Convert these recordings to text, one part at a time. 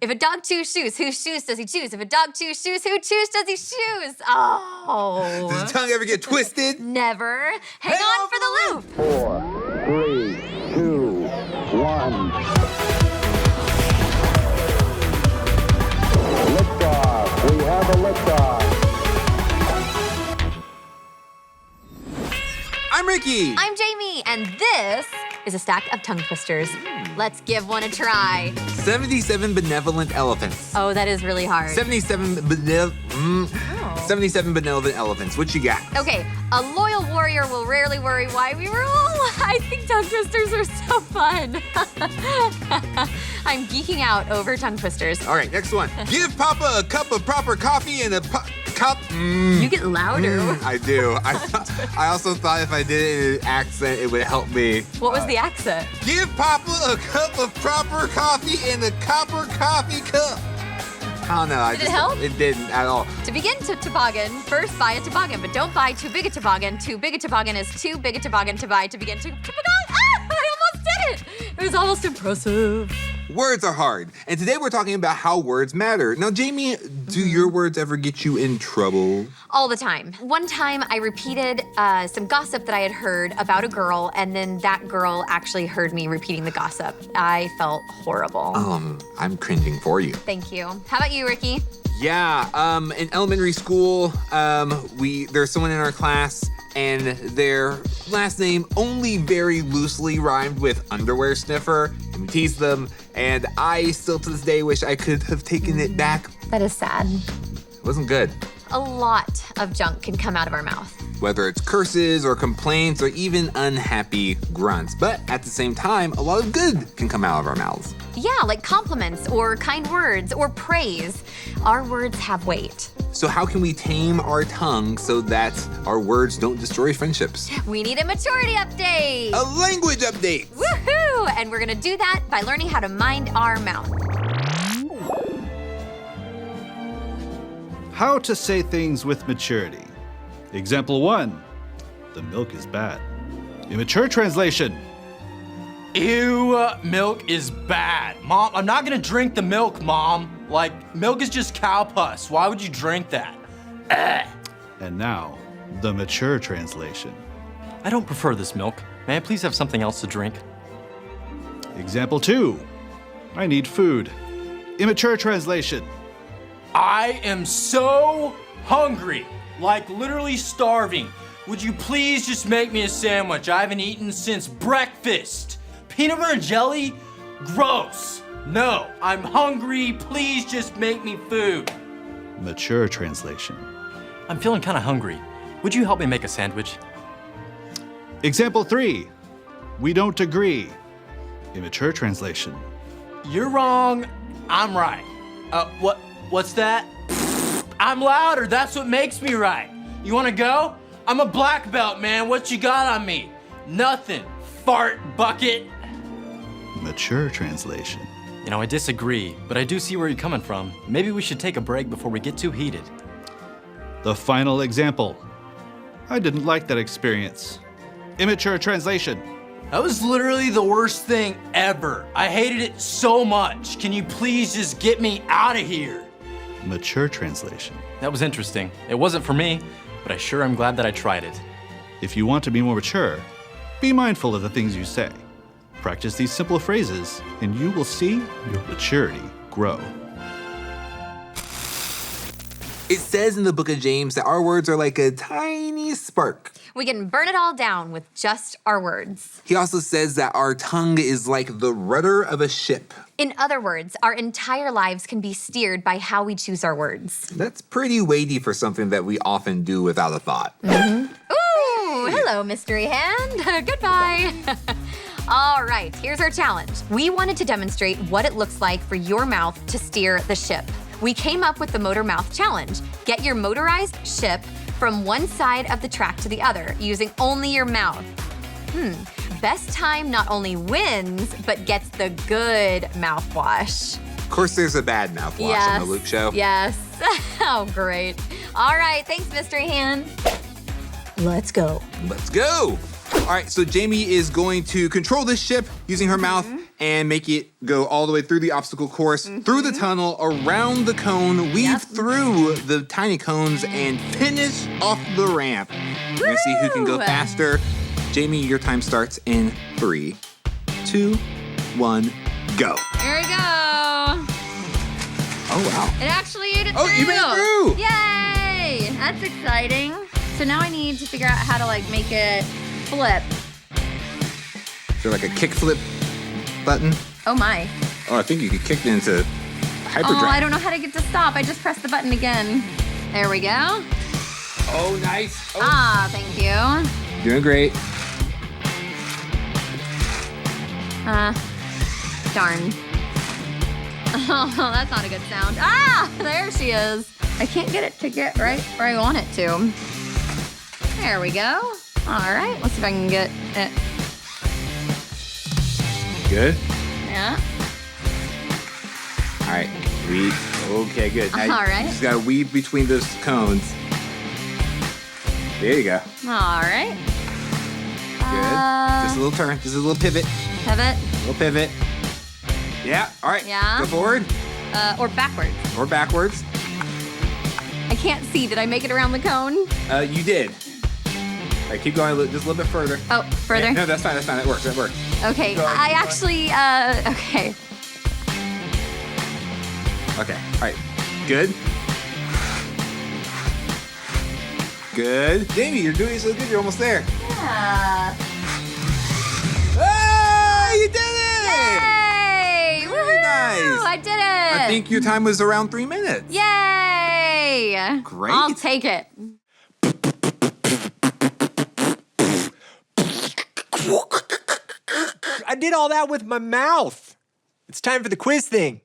If a dog chews shoes, whose shoes does he choose? If a dog chews shoes, whose shoes does he choose? Oh. Does the tongue ever get twisted? Never. Hang on for the loop. 4, 3, 2, 1. Liftoff. We have a liftoff. I'm Ricky. I'm Jamie, and this is a stack of tongue twisters. Let's give one a try. 77 benevolent elephants. Oh, that is really hard. 77 benevolent elephants. What you got? Okay, a loyal warrior will rarely worry why we rule. I think tongue twisters are so fun. I'm geeking out over tongue twisters. All right, next one. Give Papa a cup of proper coffee and a cup. You get louder. I do. I also thought if I did it in an accent, it would help me. What was the accent? Give Papa a cup of proper coffee and a copper coffee cup. I don't know. Did it help? It didn't at all. To begin to toboggan, first buy a toboggan, but don't buy too big a toboggan. Too big a toboggan is too big a toboggan to buy to begin to toboggan. Ah, I almost did it. It was almost impressive. Words are hard, and today we're talking about how words matter. Now, Jamie, do your words ever get you in trouble? All the time. One time I repeated some gossip that I had heard about a girl, and then that girl actually heard me repeating the gossip. I felt horrible. I'm cringing for you. Thank you. How about you, Ricky? Yeah, in elementary school, there's someone in our class, and their last name only very loosely rhymed with underwear sniffer, and we teased them, and I still to this day wish I could have taken it back. That is sad. It wasn't good. A lot of junk can come out of our mouth. Whether it's curses or complaints or even unhappy grunts. But at the same time, a lot of good can come out of our mouths. Yeah, like compliments or kind words or praise. Our words have weight. So how can we tame our tongue so that our words don't destroy friendships? We need a maturity update. A language update. Woohoo! And we're gonna do that by learning how to mind our mouth. How to say things with maturity. Example 1, the milk is bad. Immature translation. Ew, milk is bad. Mom, I'm not gonna drink the milk, Mom. Like, milk is just cow pus. Why would you drink that? And now, the mature translation. I don't prefer this milk. May I please have something else to drink? Example 2, I need food. Immature translation. I am so hungry, like literally starving. Would you please just make me a sandwich? I haven't eaten since breakfast. Peanut butter and jelly? Gross. No, I'm hungry. Please just make me food. Mature translation. I'm feeling kind of hungry. Would you help me make a sandwich? Example 3, we don't agree. Immature translation. You're wrong. I'm right. What's that? I'm louder. That's what makes me right. You want to go? I'm a black belt, man. What you got on me? Nothing. Fart bucket. Mature translation. You know, I disagree, but I do see where you're coming from. Maybe we should take a break before we get too heated. The final example. I didn't like that experience. Immature translation. That was literally the worst thing ever. I hated it so much. Can you please just get me out of here? Mature translation. That was interesting. It wasn't for me, but I sure am glad that I tried it. If you want to be more mature, be mindful of the things you say. Practice these simple phrases, and you will see your maturity grow. It says in the book of James that our words are like a tiny spark. We can burn it all down with just our words. He also says that our tongue is like the rudder of a ship. In other words, our entire lives can be steered by how we choose our words. That's pretty weighty for something that we often do without a thought. Ooh, hello, mystery hand. Goodbye. All right, here's our challenge. We wanted to demonstrate what it looks like for your mouth to steer the ship. We came up with the Motor Mouth Challenge. Get your motorized ship from one side of the track to the other using only your mouth. Best time not only wins, but gets the good mouthwash. Of course, there's a bad mouthwash on the Luke Show. Yes. Oh, great. All right, thanks, Mystery Hand. Let's go. Let's go. All right, so Jamie is going to control this ship using her mouth, and make it go all the way through the obstacle course, through the tunnel, around the cone, weave through the tiny cones, and finish off the ramp. We're gonna see who can go Woo! faster. Jamie, your time starts in 3, 2, 1, go. Here we go. Oh, wow. It actually ate it Oh, through. you made it through. Yay! That's exciting. So now I need to figure out how to like make it flip. Is there like a kick flip button? Oh my. Oh, I think you could kick it into hyperdrive. Oh, I don't know how to get to stop. I just pressed the button again. There we go. Oh, nice. Oh. Ah, thank you. Doing great. Darn. Oh, that's not a good sound. Ah, there she is. I can't get it to get right where I want it to. There we go. All right, let's see if I can get it. Good. Yeah. All right. Weave. Okay, good. Now All right. You just gotta weave between those cones. There you go. All right. Good. Just a little turn. Just a little pivot. Pivot. Little pivot. Yeah. All right. Yeah. Go forward Or backwards. or backwards. I can't see. Did I make it around the cone? You did. All right. Keep going. Just a little bit further. Oh, further. Yeah, no, that's fine. That's fine. That works. That works. Okay. Go ahead, I keep going. actually. Okay. Okay. All right. Good. Good. Jamie, you're doing so good. You're almost there. Yeah. Ah, you did it! Yay! Very Woohoo! nice. I did it. I think your time was around 3 minutes. Yay! Great. I'll take it. I did all that with my mouth. It's time for the quiz thing.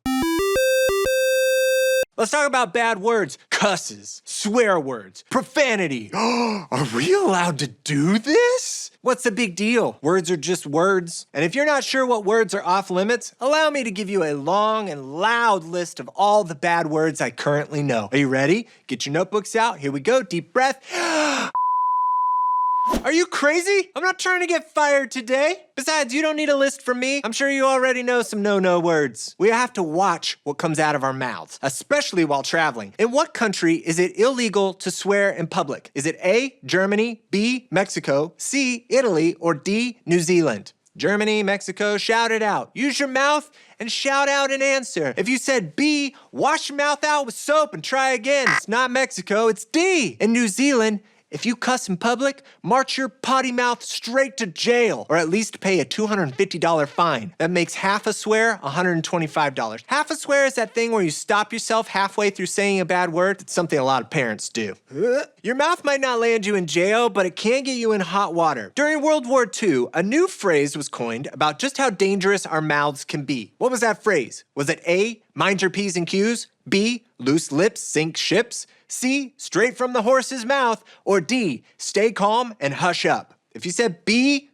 Let's talk about bad words, cusses, swear words, profanity. Are we allowed to do this? What's the big deal? Words are just words. And if you're not sure what words are off limits, allow me to give you a long and loud list of all the bad words I currently know. Are you ready? Get your notebooks out. Here we go. Deep breath. Are you crazy? I'm not trying to get fired today. Besides, you don't need a list from me. I'm sure you already know some no-no words. We have to watch what comes out of our mouths, especially while traveling. In what country is it illegal to swear in public? Is it A, Germany, B, Mexico, C, Italy, or D, New Zealand? Germany, Mexico, shout it out. Use your mouth and shout out an answer. If you said B, wash your mouth out with soap and try again. It's not Mexico, it's D. In New Zealand, if you cuss in public, march your potty mouth straight to jail, or at least pay a $250 fine. That makes half a swear $125. Half a swear is that thing where you stop yourself halfway through saying a bad word. It's something a lot of parents do. Your mouth might not land you in jail, but it can get you in hot water. During World War II, a new phrase was coined about just how dangerous our mouths can be. What was that phrase? Was it A, mind your P's and Q's? B, loose lips sink ships? C, straight from the horse's mouth? Or D, stay calm and hush up? If you said B,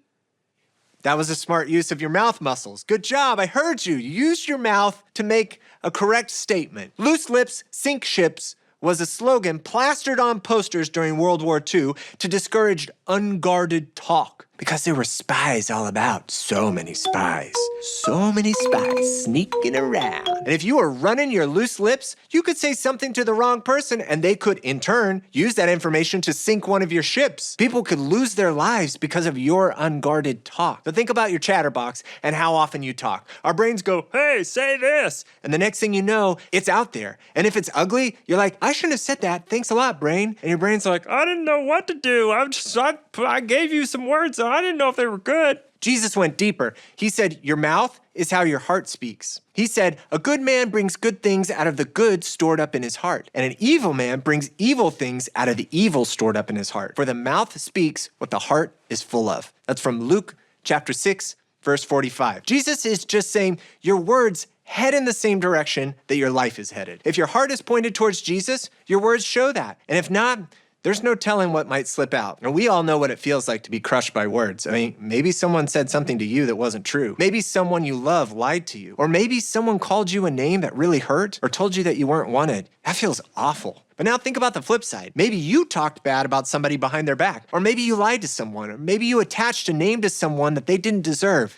that was a smart use of your mouth muscles. Good job, I heard you. You used your mouth to make a correct statement. Loose lips sink ships was a slogan plastered on posters during World War II to discourage unguarded talk. Because there were spies all about. So many spies. So many spies sneaking around. And if you were running your loose lips, you could say something to the wrong person and they could, in turn, use that information to sink one of your ships. People could lose their lives because of your unguarded talk. So think about your chatterbox and how often you talk. Our brains go, hey, say this. And the next thing you know, it's out there. And if it's ugly, you're like, I shouldn't have said that. Thanks a lot, brain. And your brain's like, I didn't know what to do. I gave you some words. I didn't know if they were good. Jesus went deeper. He said, your mouth is how your heart speaks. He said, a good man brings good things out of the good stored up in his heart. And an evil man brings evil things out of the evil stored up in his heart. For the mouth speaks what the heart is full of. That's from Luke chapter 6, verse 45. Jesus is just saying, your words head in the same direction that your life is headed. If your heart is pointed towards Jesus, your words show that. And if not, there's no telling what might slip out. And we all know what it feels like to be crushed by words. I mean, maybe someone said something to you that wasn't true. Maybe someone you love lied to you. Or maybe someone called you a name that really hurt or told you that you weren't wanted. That feels awful. But now think about the flip side. Maybe you talked bad about somebody behind their back. Or maybe you lied to someone. Or maybe you attached a name to someone that they didn't deserve.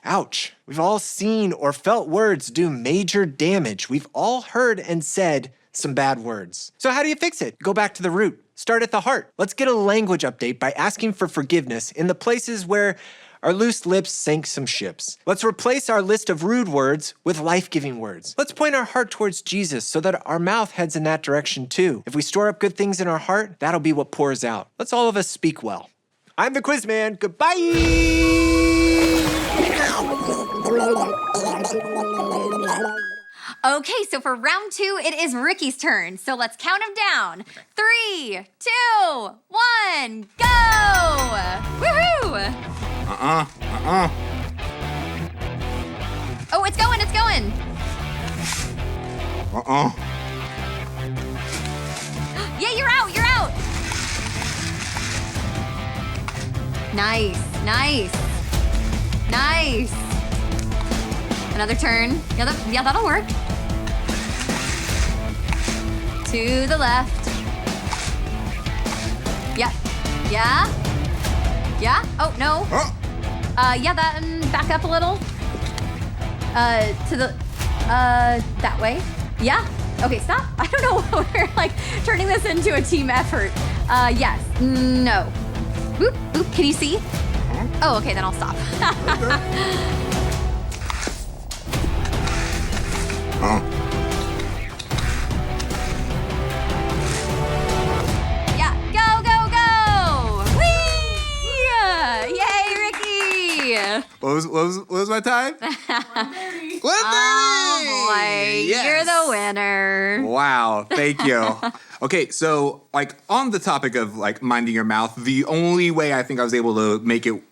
Ouch. We've all seen or felt words do major damage. We've all heard and said some bad words. So how do you fix it? Go back to the root. Start at the heart. Let's get a language update by asking for forgiveness in the places where our loose lips sank some ships. Let's replace our list of rude words with life-giving words. Let's point our heart towards Jesus so that our mouth heads in that direction too. If we store up good things in our heart, that'll be what pours out. Let's all of us speak well. I'm the Quiz Man. Goodbye! Okay, so for round 2, it is Ricky's turn. So let's count him down. 3, 2, 1, go! Woohoo! Oh, it's going, it's going. Yeah, you're out, you're out. Nice, nice, nice. Another turn. Yeah, that'll work. To the left. Yeah, yeah, yeah. Oh, no. Yeah, that, back up a little. To the, that way. Yeah. Okay, stop. I don't know. We're like turning this into a team effort. Yes. No. Boop, boop. Can you see? Oh, okay, then I'll stop. Yeah, go, go, go! Whee! Yay, Ricky! What was my time? 1:30. Oh boy, Yes. you're the winner. Wow, thank you. Okay, so like on the topic of like minding your mouth, the only way I think I was able to make it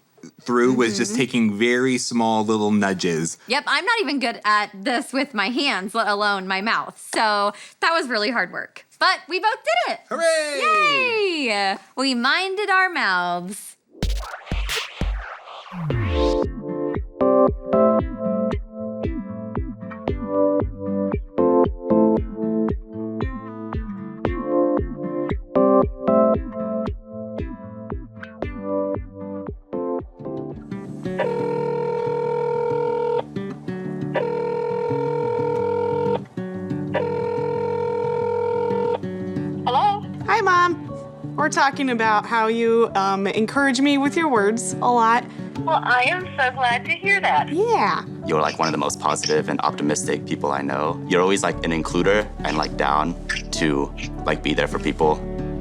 through was just taking very small little nudges. Yep, I'm not even good at this with my hands, let alone my mouth. So that was really hard work. But we both did it. Hooray! Yay! We minded our mouths. Hi, Mom. We're talking about how you encourage me with your words a lot. Well, I am so glad to hear that. Yeah. You're like one of the most positive and optimistic people I know. You're always like an includer and like down to like be there for people.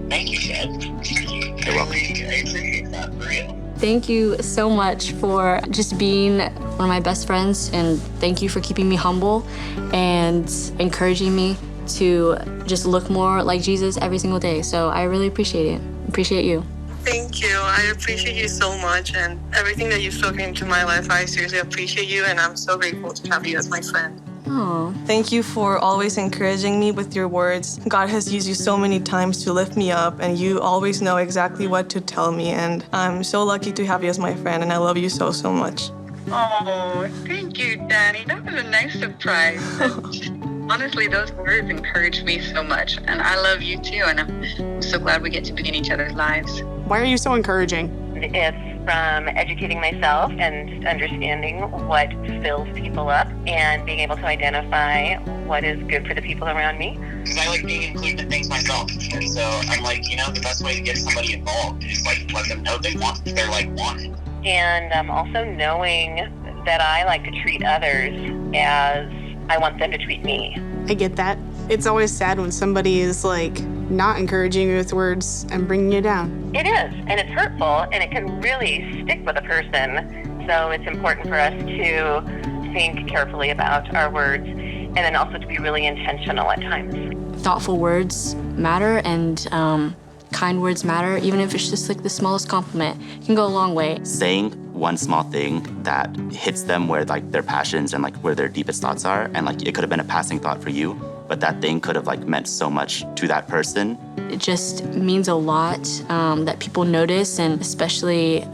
Thank you, Dad. You're welcome. I appreciate that, for real. Thank you so much for just being one of my best friends, and thank you for keeping me humble and encouraging me to just look more like Jesus every single day. So I really appreciate it. Appreciate you. Thank you. I appreciate you so much, and everything that you've spoken into my life. I seriously appreciate you, and I'm so grateful to have you as my friend. Oh. Thank you for always encouraging me with your words. God has used you so many times to lift me up, and you always know exactly what to tell me, and I'm so lucky to have you as my friend, and I love you so, so much. Oh, thank you, Danny. That was a nice surprise. Honestly, those words encouraged me so much, and I love you too, and I'm so glad we get to be in each other's lives. Why are you so encouraging? It's from educating myself and understanding what fills people up and being able to identify what is good for the people around me. Because I like being included in things myself. And so I'm like, the best way to get somebody involved is like let them know they're like wanted. And also knowing that I like to treat others as I want them to treat me. I get that. It's always sad when somebody is like not encouraging you with words and bringing you down. It is, and it's hurtful, and it can really stick with a person. So it's important for us to think carefully about our words, and then also to be really intentional at times. Thoughtful words matter, and kind words matter, even if it's just like the smallest compliment. It can go a long way. Saying one small thing that hits them where like their passions and like where their deepest thoughts are, and like it could have been a passing thought for you, but that thing could have like meant so much to that person. It just means a lot that people notice, and especially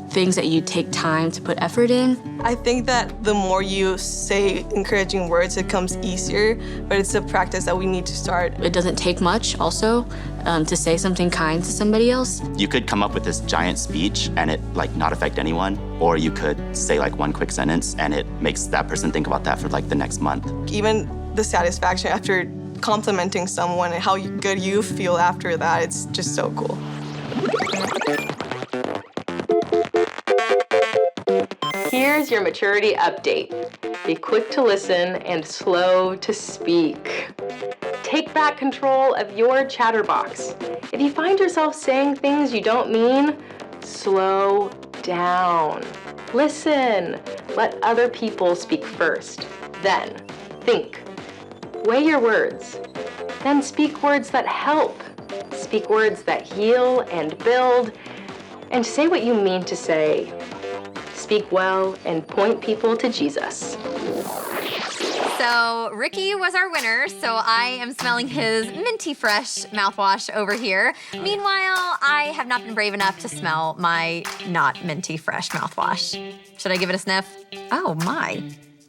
things that you take time to put effort in. I think that the more you say encouraging words, it comes easier, but it's a practice that we need to start. It doesn't take much also to say something kind to somebody else. You could come up with this giant speech and it like not affect anyone, or you could say like one quick sentence and it makes that person think about that for like the next month. Even the satisfaction after complimenting someone and how good you feel after that, it's just so cool. Here's your maturity update. Be quick to listen and slow to speak. Take back control of your chatterbox. If you find yourself saying things you don't mean, slow down. Listen. Let other people speak first. Then think. Weigh your words. Then speak words that help. Speak words that heal and build. And say what you mean to say. Speak well and point people to Jesus. So Ricky was our winner, so I am smelling his minty fresh mouthwash over here. Meanwhile, I have not been brave enough to smell my not minty fresh mouthwash. Should I give it a sniff? Oh my.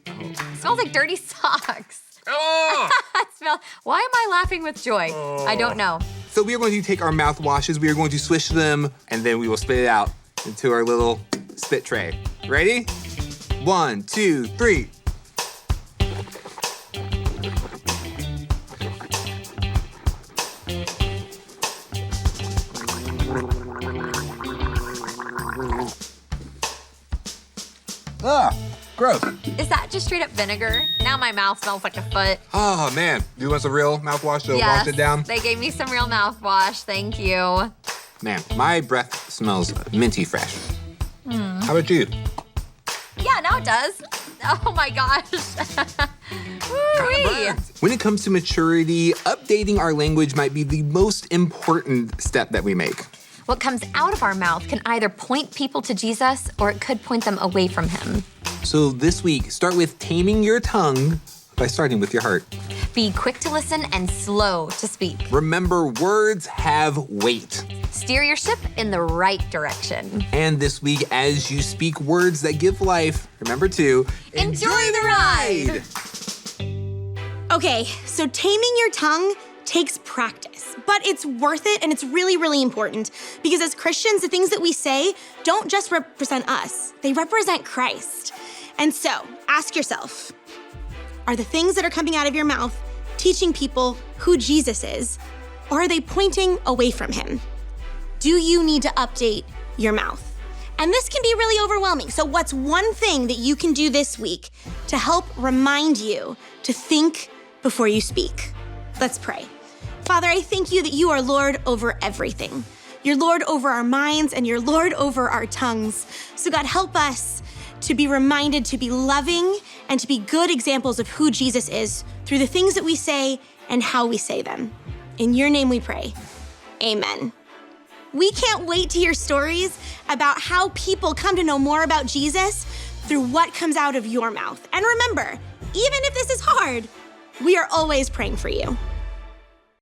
It smells like dirty socks. Oh! Why am I laughing with joy? I don't know. So we are going to take our mouthwashes, we are going to swish them, and then we will spit it out into our little spit tray. Ready? 1, 2, 3. Ah, gross. Is that just straight up vinegar? Now my mouth smells like a foot. Oh man, do you want some real mouthwash to wash it down? They gave me some real mouthwash, thank you. Man, my breath smells minty fresh. How about you? Yeah, now it does. Oh my gosh. Woo-wee. When it comes to maturity, updating our language might be the most important step that we make. What comes out of our mouth can either point people to Jesus or it could point them away from him. So this week, start with taming your tongue by starting with your heart. Be quick to listen and slow to speak. Remember, words have weight. Steer your ship in the right direction. And this week, as you speak words that give life, remember to enjoy the ride. Okay, so taming your tongue takes practice, but it's worth it and it's really, really important because as Christians, the things that we say don't just represent us, they represent Christ. And so ask yourself, are the things that are coming out of your mouth teaching people who Jesus is, or are they pointing away from him? Do you need to update your mouth? And this can be really overwhelming. So what's one thing that you can do this week to help remind you to think before you speak? Let's pray. Father, I thank you that you are Lord over everything. You're Lord over our minds and you're Lord over our tongues. So God, help us to be reminded to be loving and to be good examples of who Jesus is through the things that we say and how we say them. In your name we pray, amen. We can't wait to hear stories about how people come to know more about Jesus through what comes out of your mouth. And remember, even if this is hard, we are always praying for you.